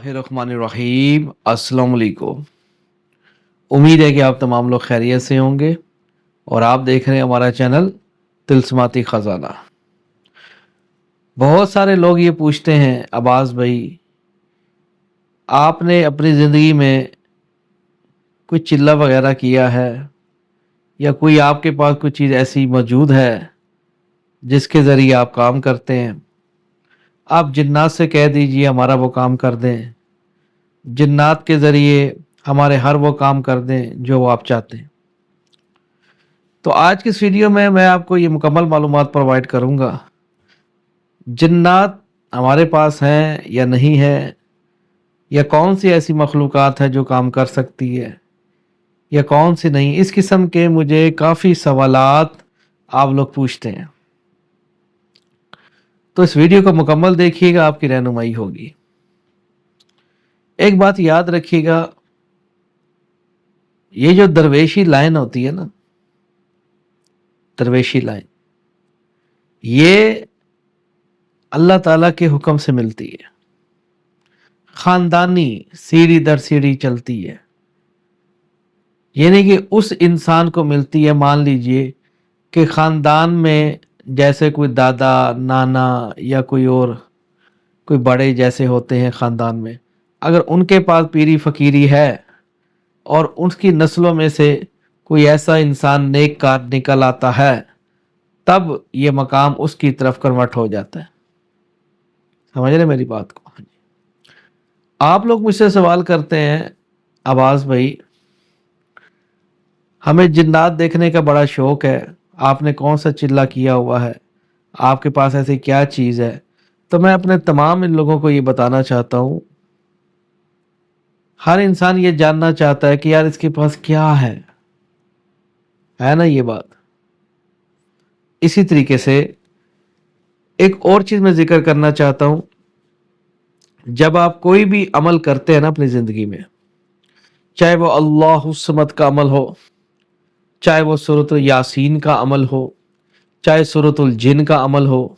बिस्मिल्लाहिर्रहमानिर्रहीम। अस्सलाम वालेकुम। उम्मीद है कि आप तमाम लोग खैरियत से होंगे और आप देख रहे हैं हमारा चैनल तिलस्माती ख़जाना। बहुत सारे लोग ये पूछते हैं, अब्बास भाई आपने अपनी ज़िंदगी में कोई चिल्ला वगैरह किया है या कोई आपके पास कोई चीज़ ऐसी मौजूद है जिसके ज़रिए आप काम करते हैं? आप जिन्नात से कह दीजिए हमारा वो काम कर दें, जिन्नात के ज़रिए हमारे हर वो काम कर दें जो आप चाहते हैं। तो आज की इस वीडियो में मैं आपको ये मुकम्मल मालूमात प्रोवाइड करूँगा, जिन्नात हमारे पास हैं या नहीं है, या कौन सी ऐसी मखलूक़ात है जो काम कर सकती है या कौन सी नहीं। इस किस्म के मुझे काफ़ी सवालात आप लोग पूछते हैं, तो इस वीडियो को मुकम्मल देखिएगा, आपकी रहनुमाई होगी। एक बात याद रखिएगा, ये जो दरवेशी लाइन होती है ना, दरवेशी लाइन, ये अल्लाह ताला के हुक्म से मिलती है, खानदानी सीढ़ी दर सीढ़ी चलती है। ये नहीं कि उस इंसान को मिलती है, मान लीजिए कि खानदान में जैसे कोई दादा नाना या कोई और कोई बड़े जैसे होते हैं खानदान में, अगर उनके पास पीरी फकीरी है और उसकी नस्लों में से कोई ऐसा इंसान नेककार निकल आता है, तब ये मकाम उसकी तरफ कन्वर्ट हो जाता है। समझ रहे मेरी बात को? हाँ जी। आप लोग मुझसे सवाल करते हैं, अब्बास भाई हमें जिन्नात देखने का बड़ा शौक है, आपने कौन सा चिल्ला किया हुआ है, आपके पास ऐसी क्या चीज़ है? तो मैं अपने तमाम इन लोगों को ये बताना चाहता हूँ, हर इंसान ये जानना चाहता है कि यार इसके पास क्या है ना ये बात। इसी तरीके से एक और चीज़ मैं जिक्र करना चाहता हूँ, जब आप कोई भी अमल करते हैं ना अपनी ज़िंदगी में, चाहे वो अल्लाहु समद का अमल हो, चाहे वो सूरतुल यासीन का अमल हो, चाहे सूरतुल जिन का अमल हो,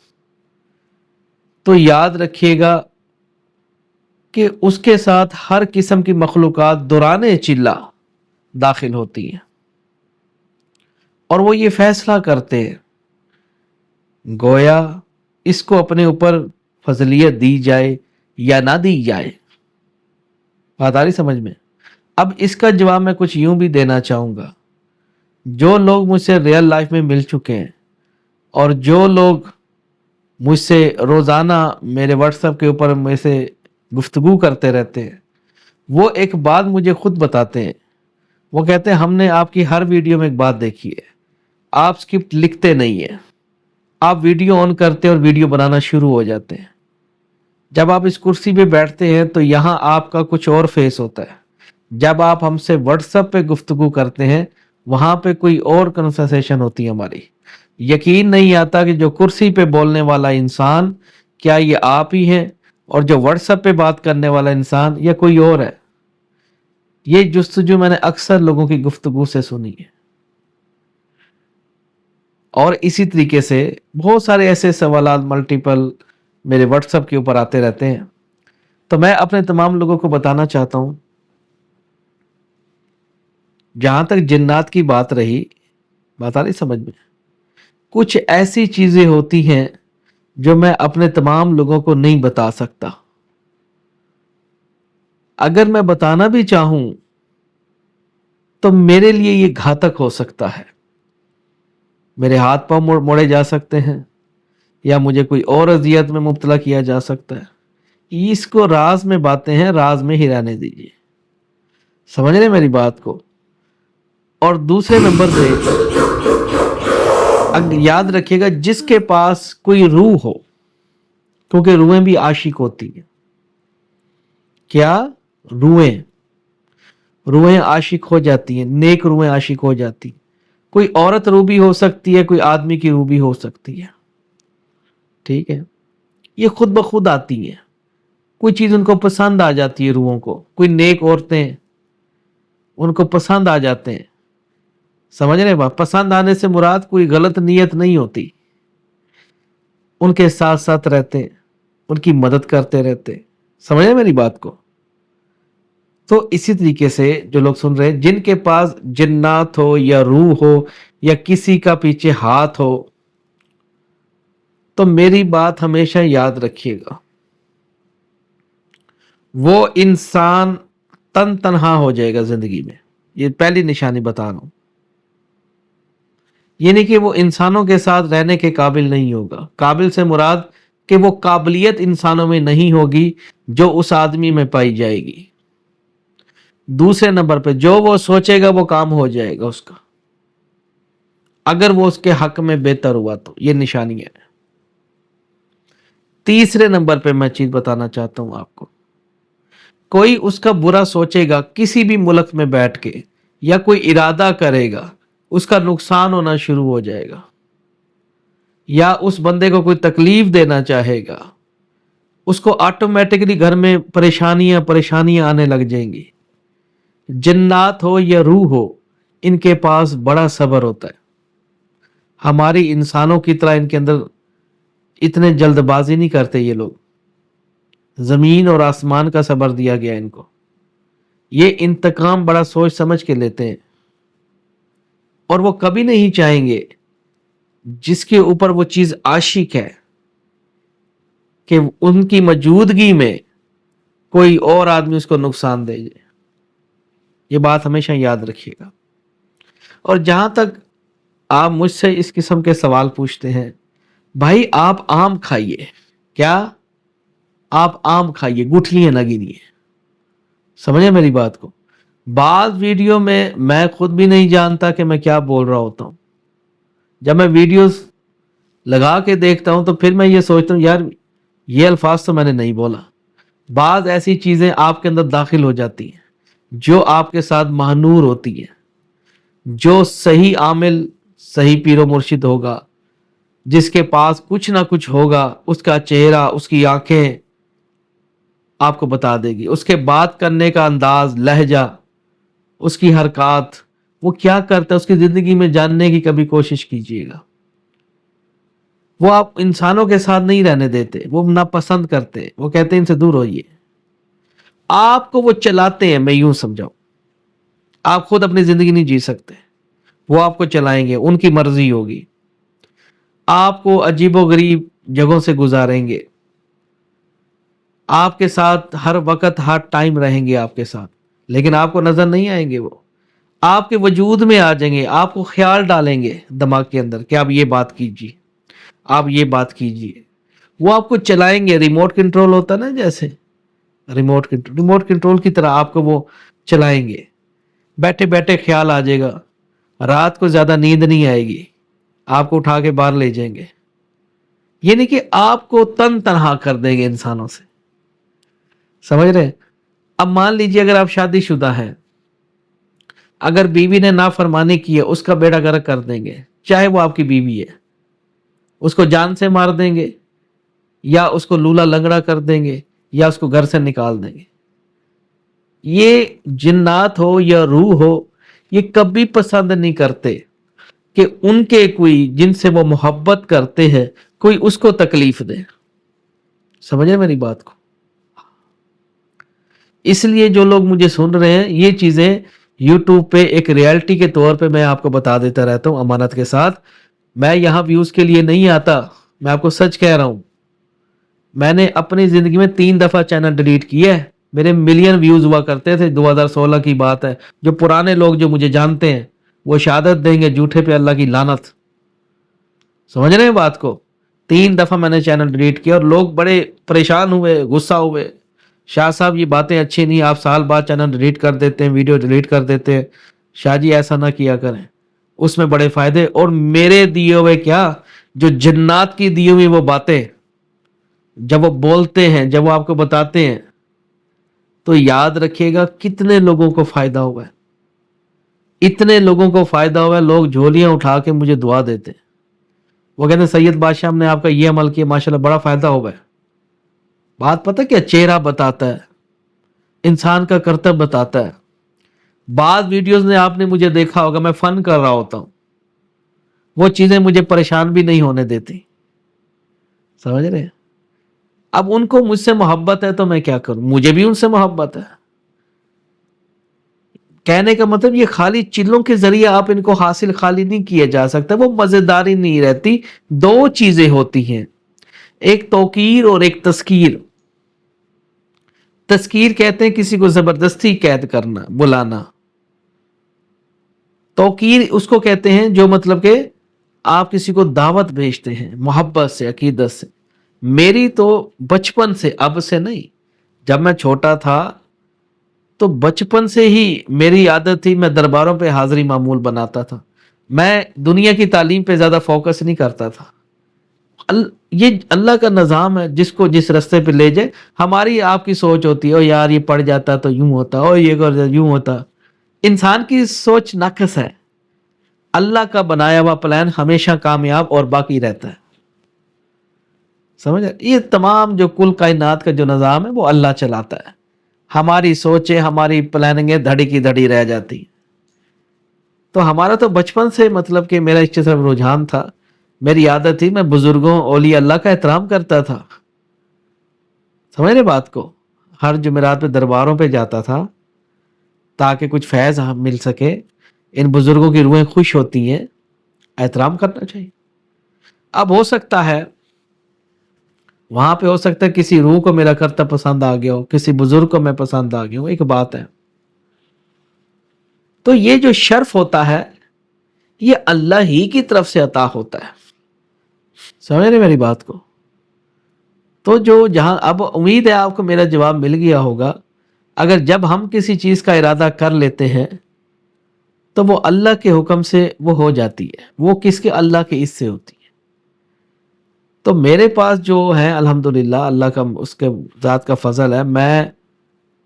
तो याद रखिएगा कि उसके साथ हर किस्म की मखलूक़ात दौराने चिल्ला दाखिल होती हैं और वो ये फैसला करते हैं, गोया इसको अपने ऊपर फजलियत दी जाए या ना दी जाए। बात आ रही समझ में? अब इसका जवाब मैं कुछ यूं भी देना चाहूँगा, जो लोग मुझसे रियल लाइफ में मिल चुके हैं और जो लोग मुझसे रोज़ाना मेरे व्हाट्सएप के ऊपर मेरे से गुफ्तगू करते रहते हैं, वो एक बात मुझे खुद बताते हैं। वो कहते हैं हमने आपकी हर वीडियो में एक बात देखी है, आप स्क्रिप्ट लिखते नहीं है, आप वीडियो ऑन करते हैं और वीडियो बनाना शुरू हो जाते हैं। जब आप इस कुर्सी पे बैठते हैं तो यहाँ आपका कुछ और फेस होता है, जब आप हमसे व्हाट्सएप पे गुफ्तगू करते हैं वहाँ पे कोई और कन्वर्सेशन होती है हमारी। यकीन नहीं आता कि जो कुर्सी पे बोलने वाला इंसान क्या ये आप ही हैं और जो व्हाट्सएप पे बात करने वाला इंसान या कोई और है। ये जुस्तजू मैंने अक्सर लोगों की गुफ्तगू से सुनी है और इसी तरीके से बहुत सारे ऐसे सवालात मल्टीपल मेरे व्हाट्सएप के ऊपर आते रहते हैं। तो मैं अपने तमाम लोगों को बताना चाहता हूँ, जहाँ तक जिन्नात की बात रही, बात आ रही समझ में, कुछ ऐसी चीज़ें होती हैं जो मैं अपने तमाम लोगों को नहीं बता सकता। अगर मैं बताना भी चाहूँ तो मेरे लिए ये घातक हो सकता है, मेरे हाथ पांव मोड़े जा सकते हैं या मुझे कोई और अजियत में मुब्तला किया जा सकता है। इसको राज में बातें हैं, राज में ही रहने दीजिए। समझ रहे मेरी बात को? और दूसरे नंबर पे याद रखिएगा, जिसके पास कोई रूह हो, क्योंकि रूहें भी आशिक होती हैं। क्या? रूहें आशिक हो जाती हैं, नेक रूहें आशिक हो जाती। कोई औरत रूह भी हो सकती है, कोई आदमी की रूह भी हो सकती है, ठीक है? ये खुद ब खुद आती है, कोई चीज़ उनको पसंद आ जाती है रूहों को। कोई नेक औरतें उनको पसंद आ जाते हैं। समझ रहे बात? पसंद आने से मुराद कोई गलत नीयत नहीं होती, उनके साथ साथ रहते, उनकी मदद करते रहते। समझ रहे मेरी बात को? तो इसी तरीके से जो लोग सुन रहे हैं, जिनके पास जिन्नात हो या रूह हो या किसी का पीछे हाथ हो, तो मेरी बात हमेशा याद रखिएगा, वो इंसान तन तनहा हो जाएगा जिंदगी में। ये पहली निशानी बता रहा हूं। ये नहीं कि वो इंसानों के साथ रहने के काबिल नहीं होगा। काबिल से मुराद कि वो काबिलियत इंसानों में नहीं होगी जो उस आदमी में पाई जाएगी। दूसरे नंबर पे जो वो सोचेगा वो काम हो जाएगा उसका, अगर वो उसके हक में बेहतर हुआ तो। ये निशानी है। तीसरे नंबर पे मैं चीज बताना चाहता हूं आपको, कोई उसका बुरा सोचेगा किसी भी मुल्क में बैठ के, या कोई इरादा करेगा, उसका नुकसान होना शुरू हो जाएगा, या उस बंदे को कोई तकलीफ देना चाहेगा, उसको ऑटोमेटिकली घर में परेशानियां परेशानियां आने लग जाएंगी। जन्नात हो या रूह हो, इनके पास बड़ा सब्र होता है। हमारी इंसानों की तरह इनके अंदर इतने जल्दबाजी नहीं करते ये लोग। जमीन और आसमान का सब्र दिया गया इनको। ये इंतकाम बड़ा सोच समझ के लेते हैं, और वो कभी नहीं चाहेंगे जिसके ऊपर वो चीज आशिक है कि उनकी मौजूदगी में कोई और आदमी उसको नुकसान दे जाए। ये बात हमेशा याद रखिएगा। और जहां तक आप मुझसे इस किस्म के सवाल पूछते हैं, भाई आप आम खाइए। क्या? आप आम खाइए, गुठलियां ना गिनिए। समझे मेरी बात को? बाद वीडियो में मैं खुद भी नहीं जानता कि मैं क्या बोल रहा होता हूं। जब मैं वीडियोस लगा के देखता हूं तो फिर मैं ये सोचता हूं, यार ये अल्फाज तो मैंने नहीं बोला। बाद ऐसी चीजें आपके अंदर दाखिल हो जाती हैं जो आपके साथ महानूर होती है। जो सही आमिल, सही पीरो मुर्शिद होगा, जिसके पास कुछ ना कुछ होगा, उसका चेहरा, उसकी आंखें आपको बता देगी। उसके बात करने का अंदाज, लहजा, उसकी हरकत, वो क्या करता है, उसकी जिंदगी में जानने की कभी कोशिश कीजिएगा। वो आप इंसानों के साथ नहीं रहने देते, वो नापसंद करते, वो कहते हैं इनसे दूर होइए। आपको वो चलाते हैं, मैं यूं समझाऊं। आप खुद अपनी जिंदगी नहीं जी सकते, वो आपको चलाएंगे, उनकी मर्जी होगी। आपको अजीबोगरीब जगहों से गुजारेंगे, आपके साथ हर वक्त हर टाइम रहेंगे आपके साथ, लेकिन आपको नजर नहीं आएंगे। वो आपके वजूद में आ जाएंगे, आपको ख्याल डालेंगे दिमाग के अंदर कि आप ये बात कीजिए, आप ये बात कीजिए। वो आपको चलाएंगे। रिमोट कंट्रोल होता है ना, जैसे रिमोट कंट्रोल की तरह आपको वो चलाएंगे। बैठे बैठे ख्याल आ जाएगा, रात को ज्यादा नींद नहीं आएगी, आपको उठा के बाहर ले जाएंगे। ये नहीं कि आपको तन तनहा कर देंगे इंसानों से। समझ रहे हैं? अब मान लीजिए अगर आप शादीशुदा हैं, अगर बीवी ने नाफरमानी की है, उसका बेड़ा गर्क कर देंगे, चाहे वो आपकी बीवी है। उसको जान से मार देंगे, या उसको लूला लंगड़ा कर देंगे, या उसको घर से निकाल देंगे। ये जिन्नात हो या रूह हो, ये कभी पसंद नहीं करते कि उनके कोई जिनसे वो मोहब्बत करते हैं कोई उसको तकलीफ दे। समझे मेरी बात को? इसलिए जो लोग मुझे सुन रहे हैं, ये चीजें यूट्यूब पे एक रियलिटी के तौर पे मैं आपको बता देता रहता हूं, अमानत के साथ। मैं यहां व्यूज के लिए नहीं आता, मैं आपको सच कह रहा हूं। मैंने अपनी जिंदगी में 3 दफा चैनल डिलीट किया है। मेरे मिलियन व्यूज हुआ करते थे, 2016 की बात है। जो पुराने लोग जो मुझे जानते हैं वो शहादत देंगे, झूठे पे अल्लाह की लानत। समझ रहे हैं बात को? 3 दफा मैंने चैनल डिलीट किया और लोग बड़े परेशान हुए, गुस्सा हुए। शाह साहब ये बातें अच्छी नहीं, आप साल बाद चैनल डिलीट कर देते हैं, वीडियो डिलीट कर देते हैं। शाह जी ऐसा ना किया करें, उसमें बड़े फायदे। और मेरे दिए हुए क्या, जो जन्नात की दी हुई वो बातें जब वो बोलते हैं, जब वो आपको बताते हैं, तो याद रखिएगा कितने लोगों को फायदा हुआ है। इतने लोगों को फायदा हुआ है, लोग झोलियां उठा के मुझे दुआ देते हैं। वो कहते हैं सैयद बादशाह हमने आपका ये अमल किया, माशाल्लाह बड़ा फायदा हुआ है। बात पता क्या, चेहरा बताता है, इंसान का कर्तव्य बताता है। बाद वीडियोस में आपने मुझे देखा होगा, मैं फन कर रहा होता हूं, वो चीजें मुझे परेशान भी नहीं होने देती। समझ रहे हैं? अब उनको मुझसे मोहब्बत है तो मैं क्या करूं, मुझे भी उनसे मोहब्बत है। کہنے کا مطلب یہ خالی چلوں کے ذریعے آپ ان کو حاصل خالی نہیں کیا جا سکتا، وہ مزیداری نہیں رہتی. دو چیزیں ہوتی ہیں، ایک توقیر اور ایک تذکیر. تذکیر کہتے ہیں کسی کو زبردستی قید کرنا، بلانا. توقیر اس کو کہتے ہیں جو مطلب کہ آپ کسی کو دعوت بھیجتے ہیں محبت سے، عقیدت سے. میری تو بچپن سے، اب سے نہیں، جب میں چھوٹا تھا تو بچپن سے ہی میری عادت تھی، میں درباروں پہ حاضری معمول بناتا تھا. میں دنیا کی تعلیم پہ زیادہ فوکس نہیں کرتا تھا. یہ اللہ کا نظام ہے، جس کو جس رستے پہ لے جائے. ہماری آپ کی سوچ ہوتی ہے او یار یہ پڑ جاتا تو یوں ہوتا، او یہ کر یوں ہوتا. انسان کی سوچ ناقص ہے. اللہ کا بنایا ہوا پلان ہمیشہ کامیاب اور باقی رہتا ہے. سمجھ؟ یہ تمام جو کل کائنات کا جو نظام ہے وہ اللہ چلاتا ہے. ہماری سوچیں، ہماری پلاننگیں دھڑی کی دھڑی رہ جاتی. تو ہمارا تو بچپن سے مطلب کہ میرا اس کی طرف رجحان تھا. میری عادت تھی، میں بزرگوں اولیاء اللہ کا احترام کرتا تھا. سمجھ رہے بات کو؟ ہر جمعرات پہ درباروں پہ جاتا تھا تاکہ کچھ فیض مل سکے. ان بزرگوں کی روحیں خوش ہوتی ہیں، احترام کرنا چاہیے. اب ہو سکتا ہے وہاں پہ، ہو سکتا ہے کسی روح کو میرا کرتا پسند آ گیا ہو، کسی بزرگ کو میں پسند آ گیا ہوں، ایک بات ہے. تو یہ جو شرف ہوتا ہے یہ اللہ ہی کی طرف سے عطا ہوتا ہے. سمجھ رہے میری بات کو؟ تو جو جہاں، اب امید ہے آپ کو میرا جواب مل گیا ہوگا. اگر جب ہم کسی چیز کا ارادہ کر لیتے ہیں تو وہ اللہ کے حکم سے وہ ہو جاتی ہے. وہ کس کے؟ اللہ کے اس سے ہوتی ہے. تو میرے پاس جو ہے الحمدللہ اللہ کا، اس کے ذات کا فضل ہے. میں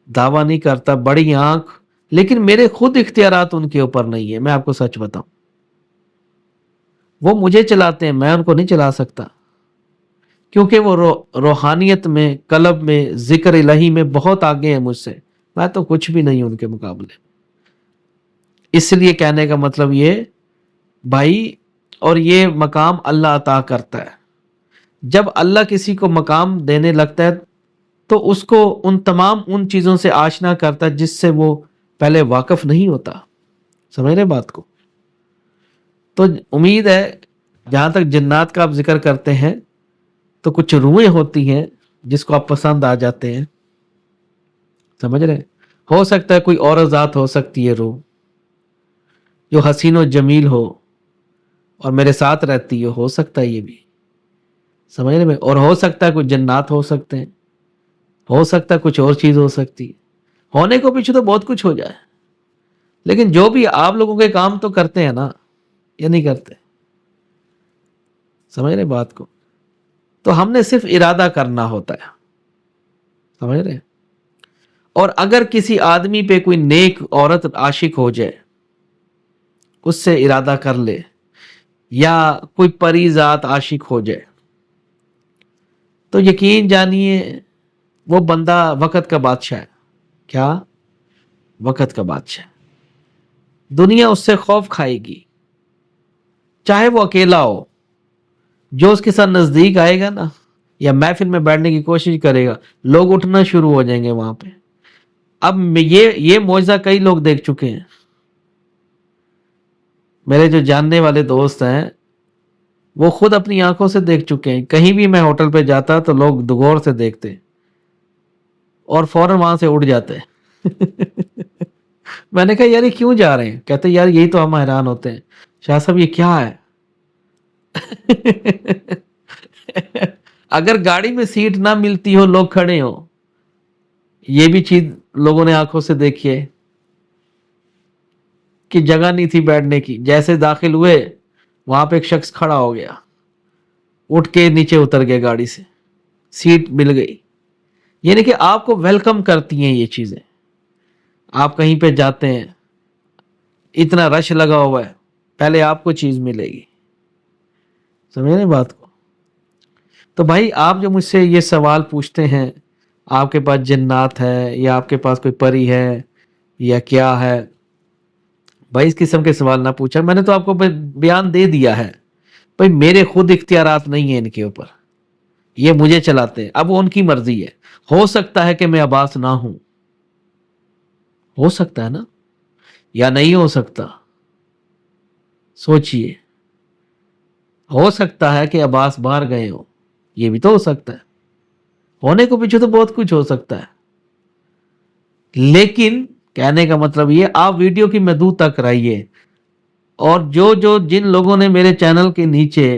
دعویٰ نہیں کرتا بڑی آنکھ، لیکن میرے خود اختیارات ان کے اوپر نہیں ہے. میں آپ کو سچ بتاؤں، وہ مجھے چلاتے ہیں، میں ان کو نہیں چلا سکتا. کیونکہ وہ روحانیت میں، قلب میں، ذکر الہی میں بہت آگے ہیں مجھ سے. میں تو کچھ بھی نہیں ان کے مقابلے. اس لیے کہنے کا مطلب یہ بھائی، اور یہ مقام اللہ عطا کرتا ہے. جب اللہ کسی کو مقام دینے لگتا ہے تو اس کو ان چیزوں سے آشنا کرتا ہے جس سے وہ پہلے واقف نہیں ہوتا. سمجھ رہے بات کو؟ تو امید ہے، جہاں تک جنات کا آپ ذکر کرتے ہیں تو کچھ روحیں ہوتی ہیں جس کو آپ پسند آ جاتے ہیں. سمجھ رہے؟ ہو سکتا ہے کوئی اور ذات ہو سکتی ہے روح جو حسین و جمیل ہو اور میرے ساتھ رہتی ہو سکتا ہے یہ بھی. سمجھ رہے؟ اور ہو سکتا ہے کچھ جنات ہو سکتے ہیں، ہو سکتا ہے کچھ اور چیز ہو سکتی ہے. ہونے کو پیچھے تو بہت کچھ ہو جائے، لیکن جو بھی آپ لوگوں کے کام تو کرتے ہیں نا، یہ نہیں کرتے. سمجھ رہے بات کو؟ تو ہم نے صرف ارادہ کرنا ہوتا ہے. سمجھ رہے؟ اور اگر کسی آدمی پہ کوئی نیک عورت عاشق ہو جائے، اس سے ارادہ کر لے، یا کوئی پری ذات عاشق ہو جائے، تو یقین جانیے وہ بندہ وقت کا بادشاہ ہے. کیا؟ وقت کا بادشاہ. دنیا اس سے خوف کھائے گی، چاہے وہ اکیلا ہو. جو اس کے ساتھ نزدیک آئے گا نا، یا محفل میں بیٹھنے کی کوشش کرے گا، لوگ اٹھنا شروع ہو جائیں گے وہاں پہ. اب یہ معجزہ کئی لوگ دیکھ چکے ہیں. میرے جو جاننے والے دوست ہیں وہ خود اپنی آنکھوں سے دیکھ چکے ہیں. کہیں بھی میں ہوٹل پہ جاتا تو لوگ غور سے دیکھتے اور فوراً وہاں سے اٹھ جاتے. میں نے کہا یار یہ کیوں جا رہے ہیں؟ کہتے یار یہی تو ہم حیران ہوتے ہیں شاہ صاحب یہ کیا ہے. اگر گاڑی میں سیٹ نہ ملتی ہو، لوگ کھڑے ہو، یہ بھی چیز لوگوں نے آنکھوں سے دیکھی ہے کہ جگہ نہیں تھی بیٹھنے کی. جیسے داخل ہوئے وہاں پہ ایک شخص کھڑا ہو گیا، اٹھ کے نیچے اتر گیا گاڑی سے، سیٹ مل گئی. یعنی کہ آپ کو ویلکم کرتی ہیں یہ چیزیں. آپ کہیں پہ جاتے ہیں، اتنا رش لگا ہوا ہے، پہلے آپ کو چیز ملے گی. سمجھ رہے بات کو؟ تو بھائی آپ جو مجھ سے یہ سوال پوچھتے ہیں، آپ کے پاس جنات ہے یا آپ کے پاس کوئی پری ہے یا کیا ہے، بھائی اس قسم کے سوال نہ پوچھا. میں نے تو آپ کو بیان دے دیا ہے بھائی میرے خود اختیارات نہیں ہیں ان کے اوپر، یہ مجھے چلاتے ہیں. اب وہ ان کی مرضی ہے. ہو سکتا ہے کہ میں عباس نہ ہوں، ہو سکتا ہے نا. یا نہیں ہو سکتا؟ سوچئے، ہو سکتا ہے کہ عباس باہر گئے ہو، یہ بھی تو ہو سکتا ہے، ہونے کو پیچھے تو بہت کچھ ہو سکتا ہے، لیکن کہنے کا مطلب یہ آپ ویڈیو کی محدود تک رہیے، اور جن لوگوں نے میرے چینل کے نیچے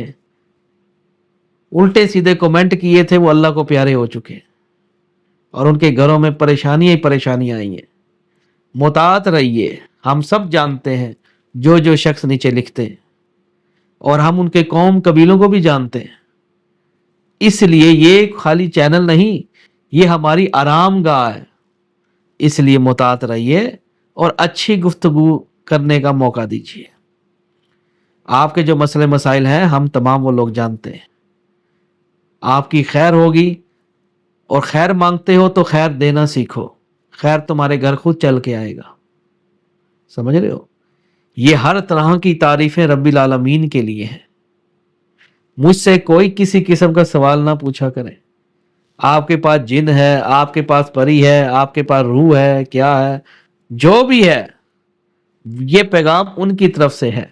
الٹے سیدھے کمنٹ کیے تھے وہ اللہ کو پیارے ہو چکے، اور ان کے گھروں میں پریشانیاں ہی پریشانیاں آئی ہیں۔ محتاط رہیے، ہم سب جانتے ہیں جو شخص نیچے لکھتے ہیں، اور ہم ان کے قوم قبیلوں کو بھی جانتے ہیں، اس لیے یہ خالی چینل نہیں، یہ ہماری آرام گاہ ہے، اس لیے محتاط رہیے اور اچھی گفتگو کرنے کا موقع دیجیے۔ آپ کے جو مسئلے مسائل ہیں ہم تمام وہ لوگ جانتے ہیں، آپ کی خیر ہوگی، اور خیر مانگتے ہو تو خیر دینا سیکھو، خیر تمہارے گھر خود چل کے آئے گا، سمجھ رہے ہو؟ یہ ہر طرح کی تعریفیں رب العالمین کے لیے ہیں۔ مجھ سے کوئی کسی قسم کا سوال نہ پوچھا کرے، آپ کے پاس جن ہے، آپ کے پاس پری ہے، آپ کے پاس روح ہے، کیا ہے، جو بھی ہے، یہ پیغام ان کی طرف سے ہے۔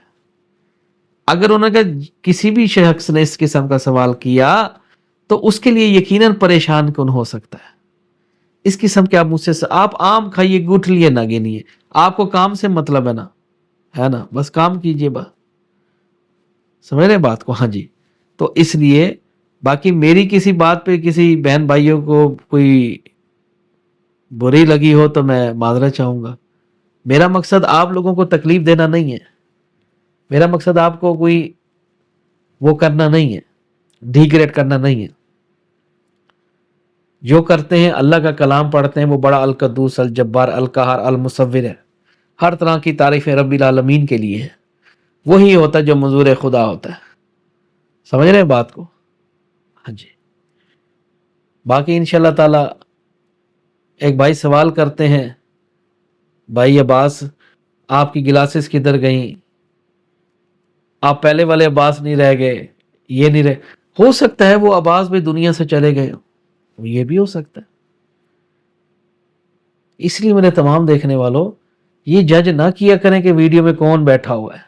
اگر انہوں نے کسی بھی شخص نے اس قسم کا سوال کیا تو اس کے لیے یقیناً پریشان کن ہو سکتا ہے۔ اس قسم کے آپ مجھ سے آپ آم کھائیے، گٹھلیے نہ گنیے، آپ کو کام سے مطلب ہے نا، بس کام کیجئے، سمجھ رہے بات کو؟ ہاں جی۔ تو اس لیے باقی میری کسی بات پہ کسی بہن بھائیوں کو کوئی بری لگی ہو تو میں معذرت چاہوں گا۔ میرا مقصد آپ لوگوں کو تکلیف دینا نہیں ہے، میرا مقصد آپ کو کوئی وہ کرنا نہیں ہے، ڈیگریڈ کرنا نہیں ہے۔ جو کرتے ہیں اللہ کا کلام پڑھتے ہیں وہ بڑا القدوس الجبار القہار المصور ہے، ہر طرح کی تعریفیں رب العالمین کے لیے ہے، وہی ہوتا ہے جو منظور خدا ہوتا ہے، سمجھ رہے ہیں بات کو؟ ہاں جی۔ باقی انشاءاللہ تعالی ایک بھائی سوال کرتے ہیں، بھائی عباس آپ کی گلاسز کدھر گئیں؟ آپ پہلے والے عباس نہیں رہ گئے، یہ نہیں رہے۔ ہو سکتا ہے وہ عباس بھی دنیا سے چلے گئے، یہ بھی ہو سکتا ہے۔ اس لیے میرے تمام دیکھنے والوں یہ جج نہ کیا کریں کہ ویڈیو میں کون بیٹھا ہوا ہے،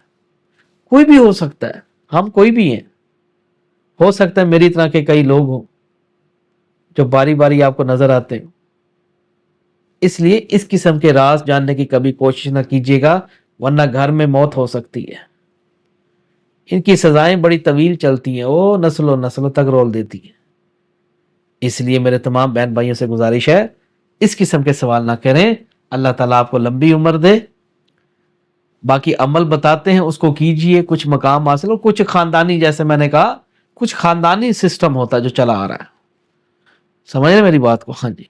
کوئی بھی ہو سکتا ہے، ہم کوئی بھی ہیں، ہو سکتا ہے میری طرح کے کئی لوگ ہوں جو باری باری آپ کو نظر آتے ہیں۔ اس لیے اس قسم کے راز جاننے کی کبھی کوشش نہ کیجیے گا، ورنہ گھر میں موت ہو سکتی ہے۔ ان کی سزائیں بڑی طویل چلتی ہیں، وہ نسلوں نسلوں تک رول دیتی ہیں۔ اس لیے میرے تمام بہن بھائیوں سے گزارش ہے اس قسم کے سوال نہ کریں، اللہ تعالیٰ آپ کو لمبی عمر دے۔ باقی عمل بتاتے ہیں اس کو کیجئے، کچھ مقام حاصل ہو، کچھ خاندانی، جیسے میں نے کہا کچھ خاندانی سسٹم ہوتا ہے جو چلا آ رہا ہے، سمجھ رہے میری بات کو؟ ہاں جی۔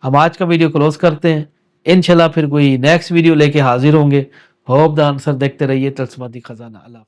ہم آج کا ویڈیو کلوز کرتے ہیں، انشاءاللہ پھر کوئی نیکسٹ ویڈیو لے کے حاضر ہوں گے۔ ہوپ دا آنسر دیکھتے رہیے، تلسماتی خزانہ۔ اللہ